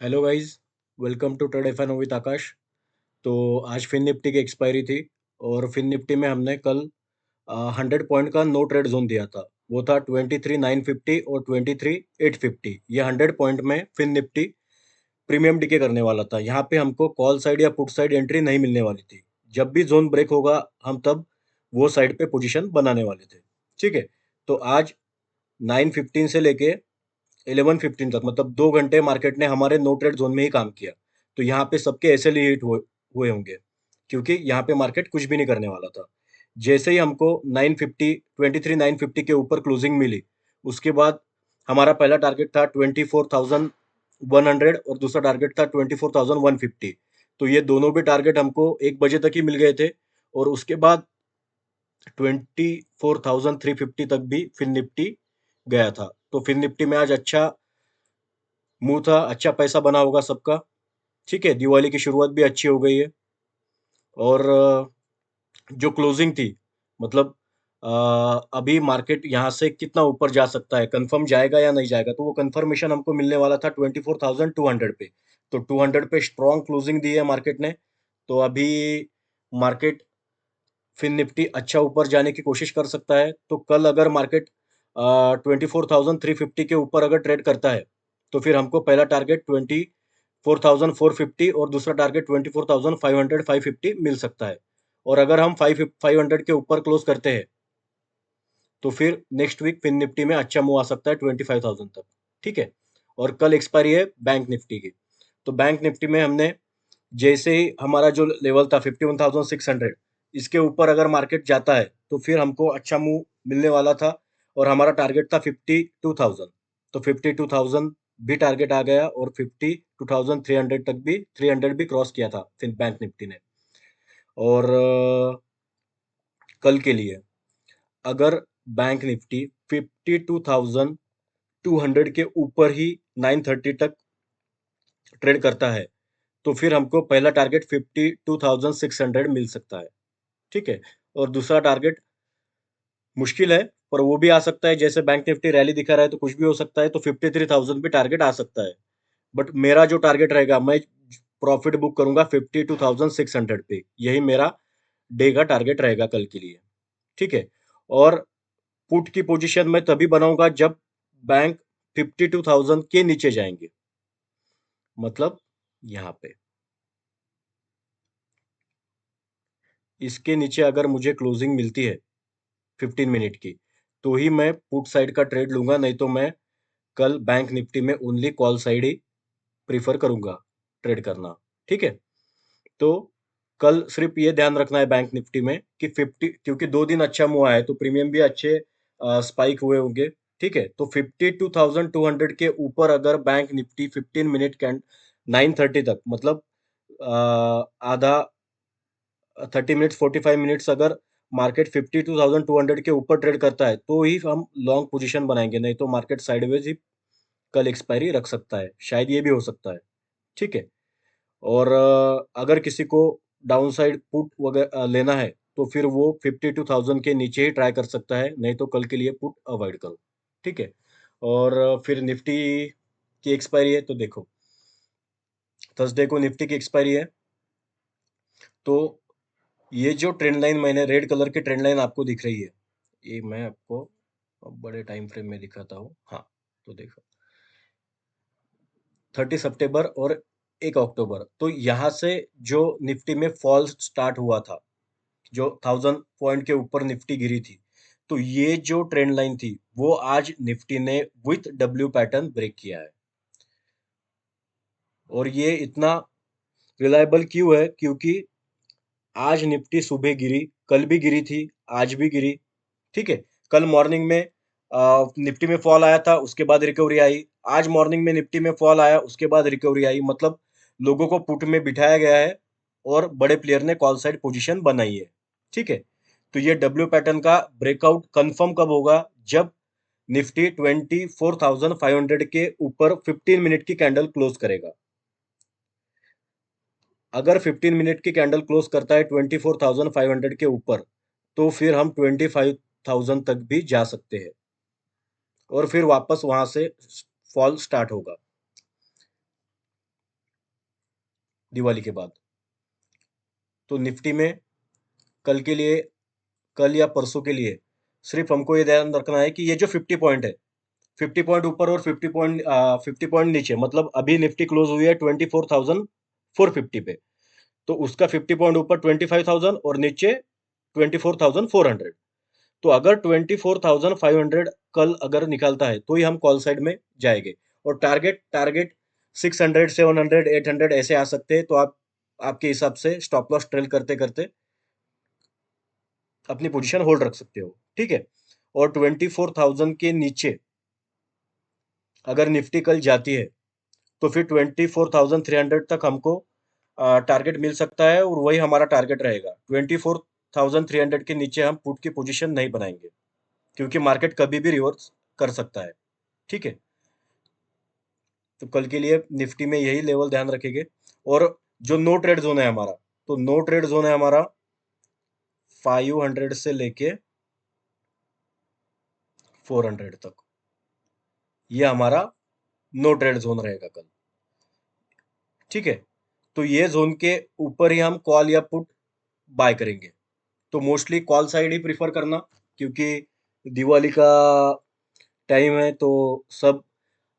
Hello guys, welcome to trade FN with Akash. तो आज fin Nifty की एक्सपायरी थी और फिन निफ्टी में हमने कल 100 पॉइंट का नो ट्रेड जोन दिया था। वो था 23,950 और 23,850। ये 100 पॉइंट में फिन निफ्टी प्रीमियम डीके करने वाला था। यहाँ पे हमको कॉल साइड या पुट साइड एंट्री नहीं मिलने वाली थी। जब भी जोन ब्रेक होगा हम तब वो साइड पे पोजीशन बनाने वाले थे। ठीक है। तो आज 9:15 से लेके 11:15 तक मतलब 2 घंटे मार्केट ने हमारे नो ट्रेड जोन में ही काम किया। तो यहाँ पे सबके एसएल ही हिट हुए होंगे, क्योंकि यहाँ पे मार्केट कुछ भी नहीं करने वाला था। जैसे ही हमको 950 के ऊपर क्लोजिंग मिली, उसके बाद हमारा पहला टारगेट था 24,100 और दूसरा टारगेट था 24,150। तो ये दोनों भी टारगेट हमको 1 बजे तक ही मिल गए थे। और उसके बाद 24,350 तक भी फिन निफ्टी गया था। तो फिन निफ्टी में आज अच्छा मुंह था, अच्छा पैसा बना होगा सबका। ठीक है, दिवाली की शुरुआत भी अच्छी हो गई है। और जो क्लोजिंग थी, मतलब अ, अभी मार्केट यहाँ से कितना ऊपर जा सकता है, कंफर्म जाएगा या नहीं जाएगा, तो वो कंफर्मेशन हमको मिलने वाला था 24,200 पे। तो 200 पे स्ट्रॉन्ग क्लोजिंग दी है मार्केट ने। तो अभी मार्केट फिन निफ्टी अच्छा ऊपर जाने की कोशिश कर सकता है। तो कल अगर मार्केट 24,350 के ऊपर अगर ट्रेड करता है, तो फिर हमको पहला टारगेट 24,450 और दूसरा टारगेट 24,500 550 मिल सकता है। और अगर हम 500 के ऊपर क्लोज करते हैं, तो फिर नेक्स्ट वीक फिन निफ्टी में अच्छा मूव आ सकता है 25,000 तक। ठीक है। और कल एक्सपायरी है बैंक निफ्टी की। तो बैंक निफ्टी में हमने जैसे ही हमारा जो लेवल था 51,600, इसके ऊपर अगर मार्केट जाता है तो फिर हमको अच्छा मूव मिलने वाला था। और हमारा टारगेट था 52,000। तो 52,000 भी टारगेट आ गया और 52,300 तक भी 300 भी क्रॉस किया था फिर बैंक निफ्टी ने। और कल के लिए अगर बैंक निफ्टी 52,200 के ऊपर ही 9:30 तक ट्रेड करता है, तो फिर हमको पहला टारगेट 52,600 मिल सकता है। ठीक है। और दूसरा टारगेट मुश्किल है, पर वो भी आ सकता है। जैसे बैंक निफ्टी रैली दिखा रहा है तो कुछ भी हो सकता है। तो 53,000 भी टारगेट आ सकता है। बट मेरा जो टारगेट रहेगा, मैं प्रॉफिट बुक करूंगा 52,600 पे। यही मेरा डे का टारगेट रहेगा कल के लिए। ठीक है। और पुट की पोजीशन मैं तभी बनाऊंगा जब बैंक 52,000 के नीचे जाएंगे, मतलब यहाँ पे। इसके नीचे अगर मुझे क्लोजिंग मिलती है 15 मिनट की, तो ही मैं पुट साइड का ट्रेड लूंगा, नहीं तो मैं कल बैंक निफ्टी में ओनली कॉल साइड ही प्रीफर करूंगा ट्रेड करना। ठीक है। तो कल सिर्फ ये ध्यान रखना है बैंक निफ्टी में कि 50, क्योंकि 2 दिन अच्छा मुआ है तो प्रीमियम भी अच्छे स्पाइक हुए होंगे। ठीक है। तो 52,200 के ऊपर अगर बैंक निफ्टी 15 मिनट कैंड 9:30 तक, मतलब आधा 30 मिनट्स 45 मिनट्स अगर मार्केट 52,200 के ऊपर ट्रेड करता है, तो ही हम लॉन्ग पोजीशन बनाएंगे, नहीं तो मार्केट साइडवेज ही कल एक्सपायरी रख सकता है। शायद ये भी हो सकता है। ठीक है। और अगर किसी को डाउन साइड पुट वगैरह लेना है, तो फिर वो 52,000 के नीचे ही ट्राई कर सकता है, नहीं तो कल के लिए पुट अवॉइड करो। ठीक है। और फिर निफ्टी की एक्सपायरी है, तो देखो थर्सडे को निफ्टी की एक्सपायरी है। तो ये जो ट्रेंड लाइन मैंने रेड कलर की ट्रेंड लाइन आपको दिख रही है, ये मैं आपको बड़े टाइम फ्रेम में दिखाता हूँ। हाँ, तो देखो 30 सितंबर और 1 अक्टूबर। तो यहाँ से जो निफ्टी में फॉल स्टार्ट हुआ था, जो 1,000 पॉइंट के ऊपर निफ्टी गिरी थी, तो ये जो ट्रेंड लाइन थी वो आज निफ्टी ने विथ डब्ल्यू पैटर्न ब्रेक किया है। और ये इतना रिलायबल क्यों है, क्योंकि आज निफ्टी सुबह गिरी, कल भी गिरी थी, आज भी गिरी। ठीक है। कल मॉर्निंग में निफ्टी में फॉल आया था, उसके बाद रिकवरी आई। आज मॉर्निंग में निफ्टी में फॉल आया, उसके बाद रिकवरी आई। मतलब लोगों को पुट में बिठाया गया है और बड़े प्लेयर ने कॉल साइड पोजीशन बनाई है। ठीक है। तो ये डब्ल्यू पैटर्न का ब्रेकआउट कंफर्म कब होगा, जब निफ्टी 24,500 के ऊपर 15 मिनट की कैंडल क्लोज करेगा। अगर 15 मिनट की कैंडल क्लोज करता है 24,500 के ऊपर, तो फिर हम 25,000 तक भी जा सकते हैं और फिर वापस वहां से फॉल स्टार्ट होगा। दिवाली के बाद। तो निफ्टी में कल के लिए, कल या परसों के लिए सिर्फ हमको ये ध्यान रखना है कि ये जो 50 पॉइंट है, 50 पॉइंट ऊपर और 50 पॉइंट नीचे, मतलब अभी निफ्टी क्लोज हुई है 24,450 पे, तो उसका 50 पॉइंट ऊपर 25,000 और नीचे 24,400। तो अगर 24,500 कल अगर निकालता है तो ही हम कॉल साइड में जाएंगे। और टारगेट टारगेट 600, 700, 800 ऐसे आ सकते हैं, तो आप आपके हिसाब से स्टॉप लॉस ट्रेल करते करते अपनी पोजीशन होल्ड रख सकते हो, ठीक है। और 24,000 के नीचे अगर निफ्टी कल जाती है तो फिर 24,300 तक हमको टारगेट मिल सकता है, और वही हमारा टारगेट रहेगा। 24,300 के नीचे हम पुट की पोजीशन नहीं बनाएंगे, क्योंकि मार्केट कभी भी रिवर्स कर सकता है, ठीक है। तो कल के लिए निफ्टी में यही लेवल ध्यान रखेंगे। और जो नो ट्रेड जोन है हमारा, तो नो ट्रेड जोन है हमारा 500 से लेके 400 तक, ये हमारा नो ट्रेड जोन रहेगा कल, ठीक है। तो ये जोन के ऊपर ही हम कॉल या पुट बाय करेंगे। तो मोस्टली कॉल साइड ही प्रिफर करना, क्योंकि दिवाली का टाइम है, तो सब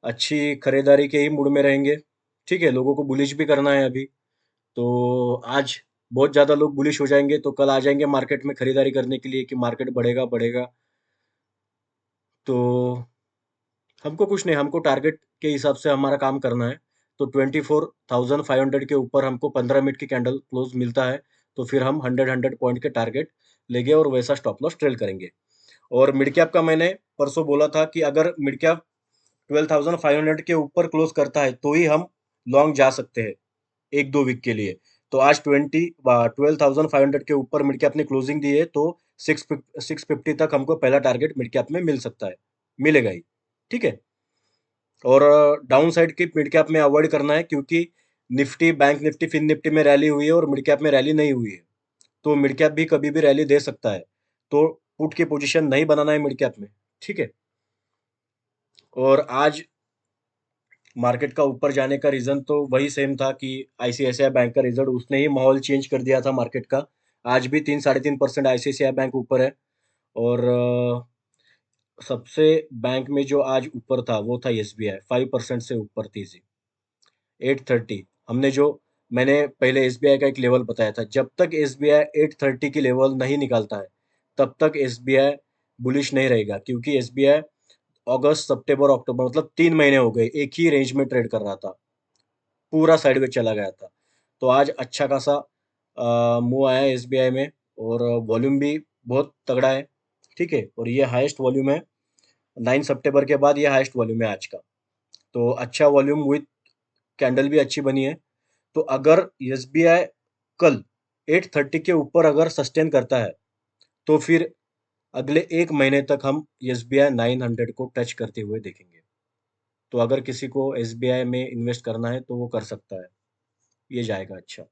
अच्छी खरीदारी के ही मूड में रहेंगे, ठीक है। लोगों को बुलिश भी करना है अभी, तो आज बहुत ज्यादा लोग बुलिश हो जाएंगे, तो कल आ जाएंगे मार्केट में खरीदारी करने के लिए कि मार्केट बढ़ेगा बढ़ेगा। तो हमको कुछ नहीं, हमको टारगेट के हिसाब से हमारा काम करना है। तो 24,500 के ऊपर हमको 15 मिनट की कैंडल क्लोज मिलता है, तो फिर हम 100 पॉइंट के टारगेट लेंगे और वैसा स्टॉप लॉस ट्रेल करेंगे। और मिड कैप का मैंने परसों बोला था कि अगर मिड कैप 12,500 के ऊपर क्लोज करता है तो ही हम लॉन्ग जा सकते हैं, 1-2 वीक के लिए। तो आज 12,500 के ऊपर मिड कैप ने क्लोजिंग दी है, तो 650 तक हमको पहला टारगेट मिड कैप में मिल सकता है, मिलेगा ही, ठीक है। और डाउन साइड की मिड कैप में अवॉइड करना है, क्योंकि Nifty, bank Nifty, Fin Nifty में रैली हुई है और मिड कैप में रैली नहीं हुई है, तो मिड कैप भी कभी भी रैली दे सकता है। तो पुट की पोजीशन नहीं बनाना है मिड कैप में, ठीक है। और आज मार्केट का ऊपर जाने का रीजन तो वही सेम था कि आईसीआईसीआई बैंक का रिजल्ट, उसने ही माहौल चेंज कर दिया था मार्केट का। आज भी 3-3.5% आईसीआईसीआई बैंक ऊपर है। और सबसे बैंक में जो आज ऊपर था वो था एसबीआई, 5% से ऊपर थी जी, 830। हमने जो, मैंने पहले एसबीआई का एक लेवल बताया था, जब तक एसबीआई 830 की लेवल नहीं निकालता है तब तक एसबीआई बुलिश नहीं रहेगा, क्योंकि एसबीआई अगस्त, सितंबर, अक्टूबर, मतलब 3 महीने हो गए एक ही रेंज में ट्रेड कर रहा था, पूरा साइडवेज चला गया था। तो आज अच्छा खासा मूव आया है एसबीआई में, और वॉल्यूम भी बहुत तगड़ा है, ठीक है। और ये हाईएस्ट वॉल्यूम है, 9 सितंबर के बाद ये हाईएस्ट वॉल्यूम है आज का। तो अच्छा वॉल्यूम विथ कैंडल भी अच्छी बनी है। तो अगर एसबीआई कल 830 के ऊपर अगर सस्टेन करता है, तो फिर अगले 1 महीने तक हम एसबीआई 900 को टच करते हुए देखेंगे। तो अगर किसी को एसबीआई में इन्वेस्ट करना है तो वो कर सकता है, ये जाएगा अच्छा,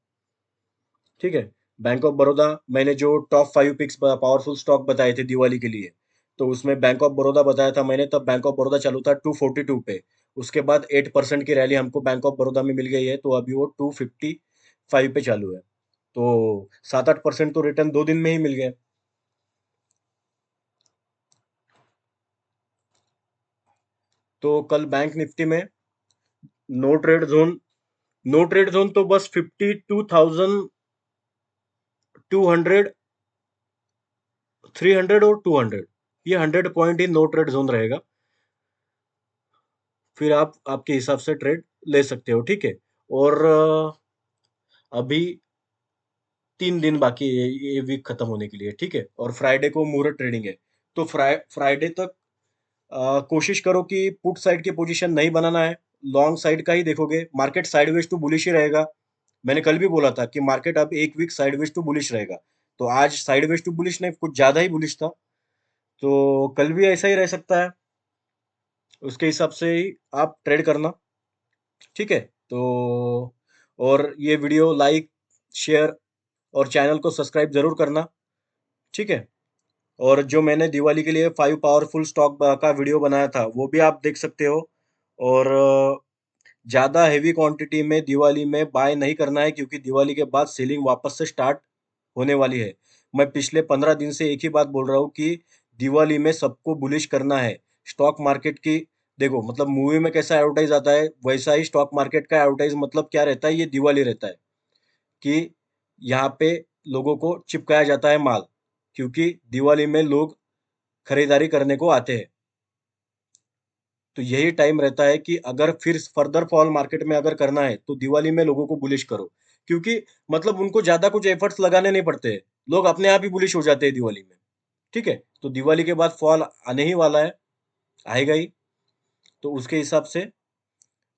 ठीक है। बैंक ऑफ बड़ौदा, मैंने जो टॉप 5 पिक्स पावरफुल स्टॉक बताए थे दिवाली के लिए, तो उसमें बैंक ऑफ बड़ौदा बताया था मैंने, तब बैंक ऑफ बड़ौदा चालू था 242 पे। उसके बाद 8% की रैली हमको बैंक ऑफ बड़ौदा में मिल गई है, तो अभी वो 255 पे चालू है। तो 7-8% तो रिटर्न 2 दिन में ही मिल गए। तो कल बैंक निफ्टी में no trade zone, no trade zone तो बस 52,200, 300 और 200, ये 100 पॉइंट ही नो ट्रेड जोन रहेगा। फिर आप आपके हिसाब से ट्रेड ले सकते हो, ठीक है। और अभी 3 दिन बाकी है ये वीक खत्म होने के लिए, ठीक है। और फ्राइडे को मुहूर्त ट्रेडिंग है, तो फ्राइडे तक कोशिश करो कि पुट साइड की पोजीशन नहीं बनाना है, लॉन्ग साइड का ही देखोगे। मार्केट साइडवेज टू बुलिश ही रहेगा। मैंने कल भी बोला था कि मार्केट अब 1 वीक साइडवेज टू बुलिश रहेगा, तो आज साइडवेज टू बुलिश नहीं, कुछ ज्यादा ही बुलिश था, तो कल भी ऐसा ही रह सकता है। उसके हिसाब से ही आप ट्रेड करना, ठीक है। तो और ये वीडियो लाइक, शेयर और चैनल को सब्सक्राइब जरूर करना, ठीक है। और जो मैंने दिवाली के लिए 5 पावरफुल स्टॉक का वीडियो बनाया था वो भी आप देख सकते हो। और ज़्यादा हेवी क्वांटिटी में दिवाली में बाय नहीं करना है, क्योंकि दिवाली के बाद सेलिंग वापस से स्टार्ट होने वाली है। मैं पिछले 15 दिन से एक ही बात बोल रहा हूँ कि दिवाली में सबको बुलिश करना है। स्टॉक मार्केट की देखो, मतलब मूवी में कैसा एडवर्टाइज आता है, वैसा ही स्टॉक मार्केट का एडवर्टाइज मतलब क्या रहता है, ये दिवाली रहता है कि यहाँ पे लोगों को चिपकाया जाता है माल, क्योंकि दिवाली में लोग खरीदारी करने को आते हैं। तो यही टाइम रहता है कि अगर फिर फर्दर फॉल मार्केट में अगर करना है तो दिवाली में लोगों को बुलिश करो, क्योंकि मतलब उनको ज्यादा कुछ एफर्ट्स लगाने नहीं पड़ते हैं, लोग अपने आप ही बुलिश हो जाते हैं दिवाली में। ठीक है, तो दिवाली के बाद फॉल आने ही वाला है, आएगा ही। तो उसके हिसाब से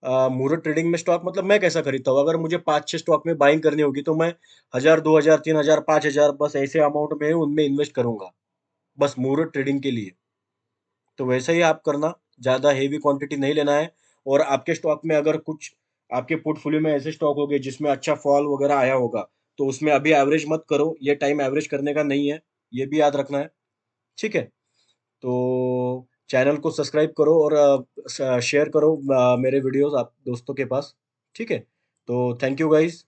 मुहूर्त ट्रेडिंग में स्टॉक मतलब मैं कैसा खरीदता हूँ, अगर मुझे 5-6 स्टॉक में बाइंग करनी होगी तो मैं 1000, 2000, 3000, 5000 बस ऐसे अमाउंट में उनमें इन्वेस्ट करूंगा, बस मुहूर्त ट्रेडिंग के लिए। तो वैसा ही आप करना, ज़्यादा हेवी क्वांटिटी नहीं लेना है। और आपके स्टॉक में अगर कुछ आपके पोर्टफोलियो में ऐसे स्टॉक हो गए जिसमें अच्छा फॉल वगैरह आया होगा, तो उसमें अभी एवरेज मत करो, ये टाइम एवरेज करने का नहीं है, ये भी याद रखना है। ठीक है, तो चैनल को सब्सक्राइब करो और शेयर करो मेरे वीडियोस आप दोस्तों के पास। ठीक है, तो थैंक यू गाइस।